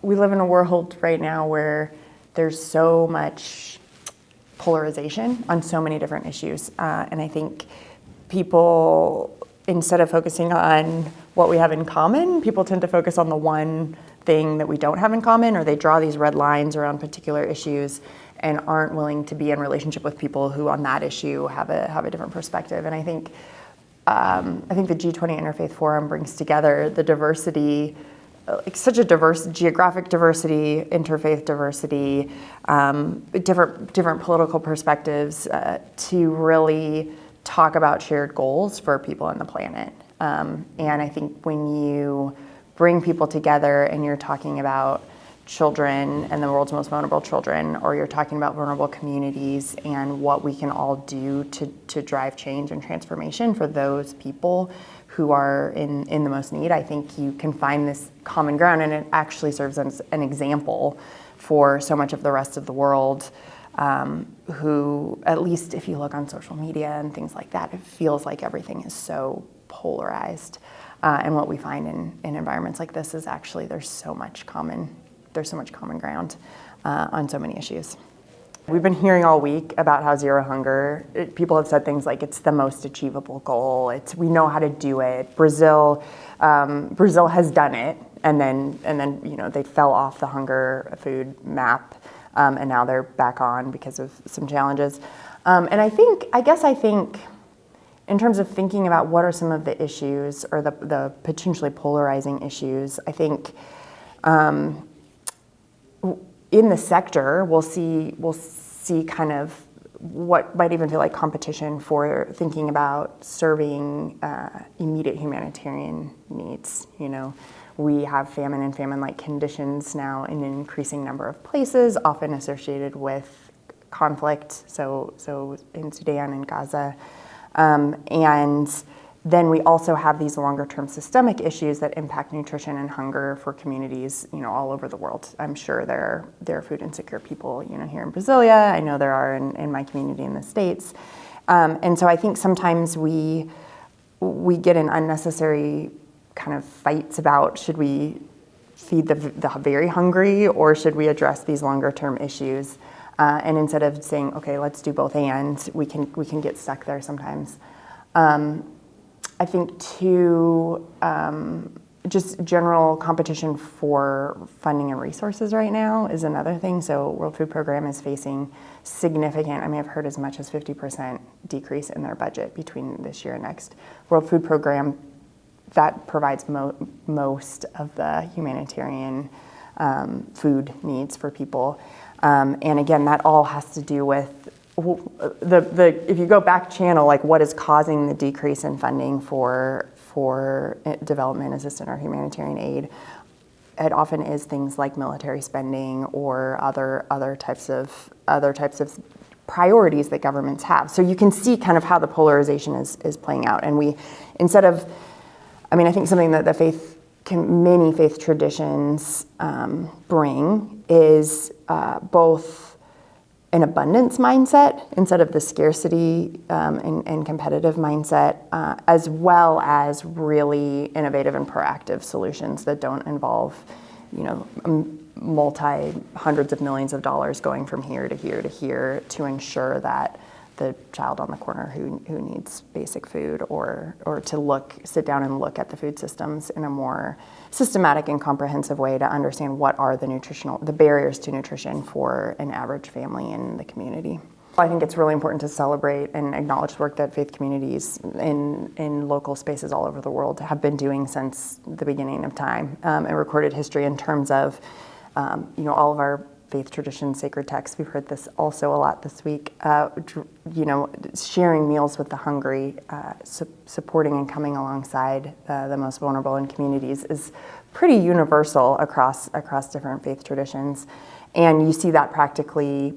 we live in a world right now where there's so much polarization on so many different issues. And I think people, instead of focusing on what we have in common, people tend to focus on the one thing that we don't have in common, or they draw these red lines around particular issues and aren't willing to be in relationship with people who on that issue have a different perspective. And I think the G20 Interfaith Forum brings together the diversity, like such a diverse geographic diversity, interfaith diversity, different political perspectives to really talk about shared goals for people on the planet. And I think when you bring people together and you're talking about children and the world's most vulnerable children, or you're talking about vulnerable communities and what we can all do to drive change and transformation for those people who are in the most need, I think you can find this common ground, and it actually serves as an example for so much of the rest of the world who, at least if you look on social media and things like that, it feels like everything is so polarized. And what we find in environments like this is actually there's so much common ground on so many issues. We've been hearing all week about how zero hunger, people have said things like it's the most achievable goal. We know how to do it. Brazil has done it, and then they fell off the hunger food map, and now they're back on because of some challenges. And I guess in terms of thinking about what are some of the issues or the potentially polarizing issues, I think in the sector, we'll see kind of what might even feel like competition for thinking about serving immediate humanitarian needs. We have famine and famine-like conditions now in an increasing number of places, often associated with conflict. So in Sudan and Gaza, and then we also have these longer-term systemic issues that impact nutrition and hunger for communities, all over the world. I'm sure there are food insecure people, here in Brasilia. I know there are in my community in the States. And so I think sometimes we get in unnecessary kind of fights about should we feed the very hungry or should we address these longer-term issues? And instead of saying, okay, let's do both and, we can get stuck there sometimes. I think too, just general competition for funding and resources right now is another thing. So World Food Program is facing significant, I've heard as much as 50% decrease in their budget between this year and next. World Food Program, that provides most of the humanitarian food needs for people. And again, that all has to do with if you go back channel, like what is causing the decrease in funding for development assistance or humanitarian aid, it often is things like military spending or other types of priorities that governments have. So you can see kind of how the polarization is playing out. And I think something that many faith traditions bring is both an abundance mindset instead of the scarcity and competitive mindset, as well as really innovative and proactive solutions that don't involve, hundreds of millions of dollars going from here to here to here to ensure that the child on the corner who needs basic food or to sit down and look at the food systems in a more systematic and comprehensive way to understand what are the barriers to nutrition for an average family in the community. I think it's really important to celebrate and acknowledge the work that faith communities in local spaces all over the world have been doing since the beginning of time and recorded history in terms of all of our faith traditions, sacred texts. We've heard this also a lot this week. Sharing meals with the hungry, supporting and coming alongside the most vulnerable in communities is pretty universal across different faith traditions, and you see that practically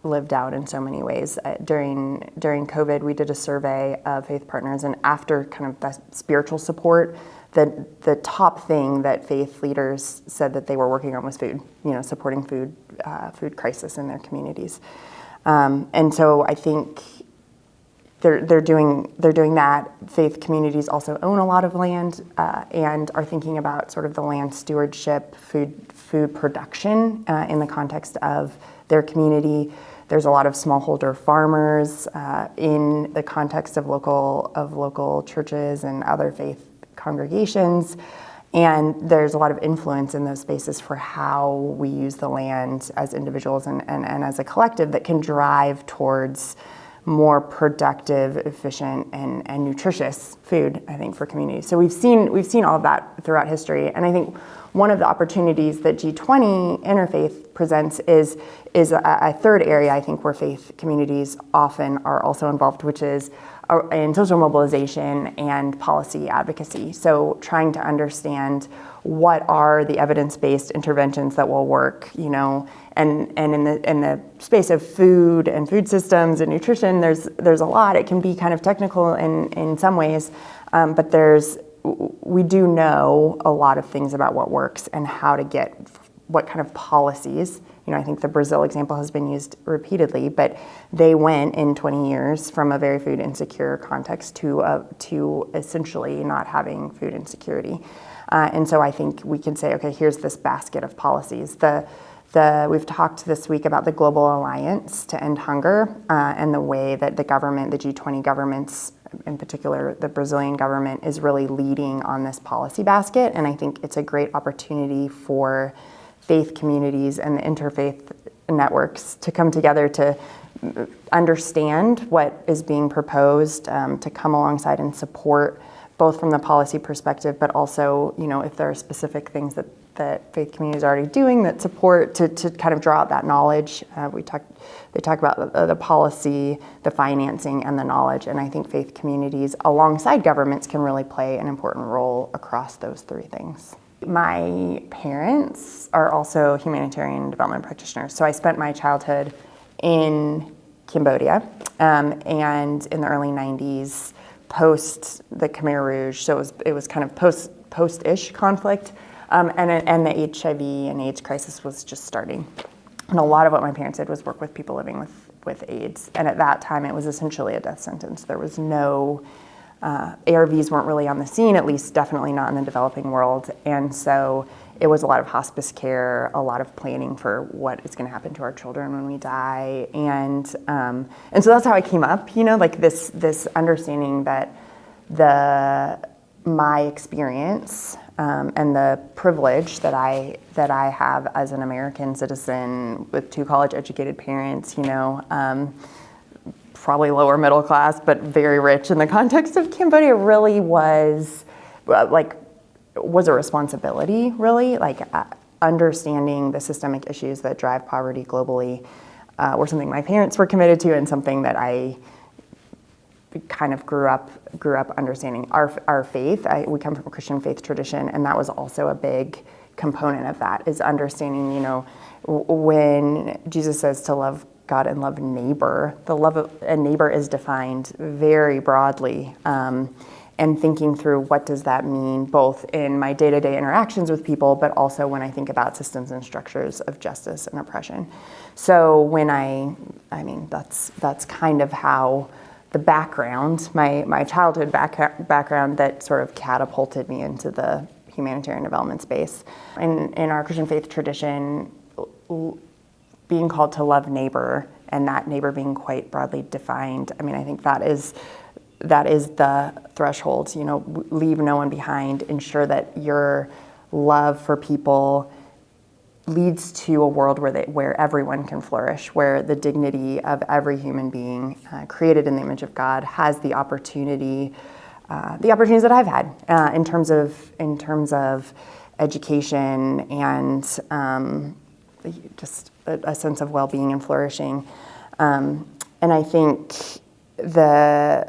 lived out in so many ways. During COVID, we did a survey of faith partners, and after kind of the spiritual support, the top thing that faith leaders said that they were working on was food, supporting food crisis in their communities. And so I think they're doing that. Faith communities also own a lot of land and are thinking about sort of the land stewardship, food food production in the context of their community. There's a lot of smallholder farmers in the context of local churches and other faith congregations. And there's a lot of influence in those spaces for how we use the land as individuals and as a collective that can drive towards more productive, efficient, and nutritious food, I think, for communities. So we've seen all of that throughout history. And I think one of the opportunities that G20 Interfaith presents is a third area, I think, where faith communities often are also involved, which is in social mobilization and policy advocacy. So trying to understand what are the evidence-based interventions that will work, and in the space of food and food systems and nutrition, there's a lot. It can be kind of technical in some ways, but we do know a lot of things about what works and how to get what kind of policies. I think the Brazil example has been used repeatedly, but they went in 20 years from a very food insecure context to essentially not having food insecurity. And so I think we can say, okay, here's this basket of policies. We've talked this week about the Global Alliance to End Hunger and the way that the G20 governments, in particular the Brazilian government, is really leading on this policy basket. And I think it's a great opportunity for faith communities and the interfaith networks to come together to understand what is being proposed, to come alongside and support both from the policy perspective, but also, if there are specific things that faith communities are already doing that support to kind of draw out that knowledge. They talk about the policy, the financing, and the knowledge, and I think faith communities alongside governments can really play an important role across those three things. My parents are also humanitarian development practitioners, so I spent my childhood in Cambodia, and in the early 90s, post the Khmer Rouge, so it was kind of post-ish conflict, and the HIV and AIDS crisis was just starting. And a lot of what my parents did was work with people living with AIDS, and at that time it was essentially a death sentence. There was no ARVs weren't really on the scene, at least definitely not in the developing world, and so it was a lot of hospice care, a lot of planning for what is going to happen to our children when we die, and so that's how I came up, like this understanding that my experience and the privilege that I have as an American citizen with two college-educated parents, probably lower middle class, but very rich in the context of Cambodia, really was a responsibility, really, understanding the systemic issues that drive poverty globally were something my parents were committed to, and something that I kind of grew up understanding. Our faith, we come from a Christian faith tradition, and that was also a big component of that, is understanding, when Jesus says to love God and love neighbor, the love of a neighbor is defined very broadly, and thinking through what does that mean, both in my day-to-day interactions with people, but also when I think about systems and structures of justice and oppression. So when that's kind of how the background, my childhood background that sort of catapulted me into the humanitarian development space. In our Christian faith tradition, being called to love neighbor, and that neighbor being quite broadly defined, I think that is the threshold. Leave no one behind, ensure that your love for people leads to a world where everyone can flourish, where the dignity of every human being created in the image of God has the opportunities that I've had in terms of education and just a sense of well-being and flourishing. And I think the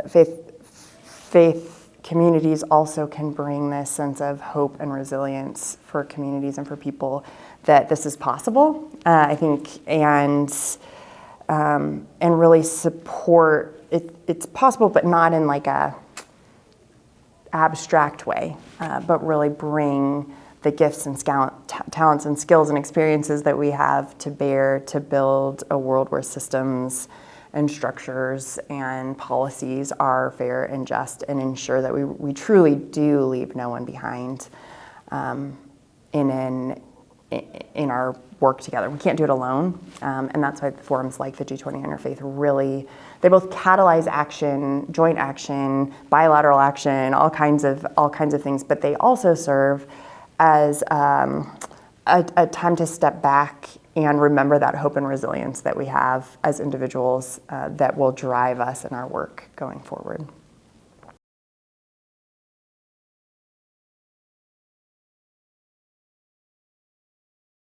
faith communities also can bring this sense of hope and resilience for communities and for people that this is possible, I think, and really support it. It's possible, but not in like a abstract way, but really bring the gifts and talents and skills and experiences that we have to bear to build a world where systems and structures and policies are fair and just, and ensure that we truly do leave no one behind in an in our work together. We can't do it alone, and that's why forums like the G20 Interfaith really, they both catalyze action, joint action, bilateral action, all kinds of things, but they also serve as a time to step back and remember that hope and resilience that we have as individuals that will drive us in our work going forward.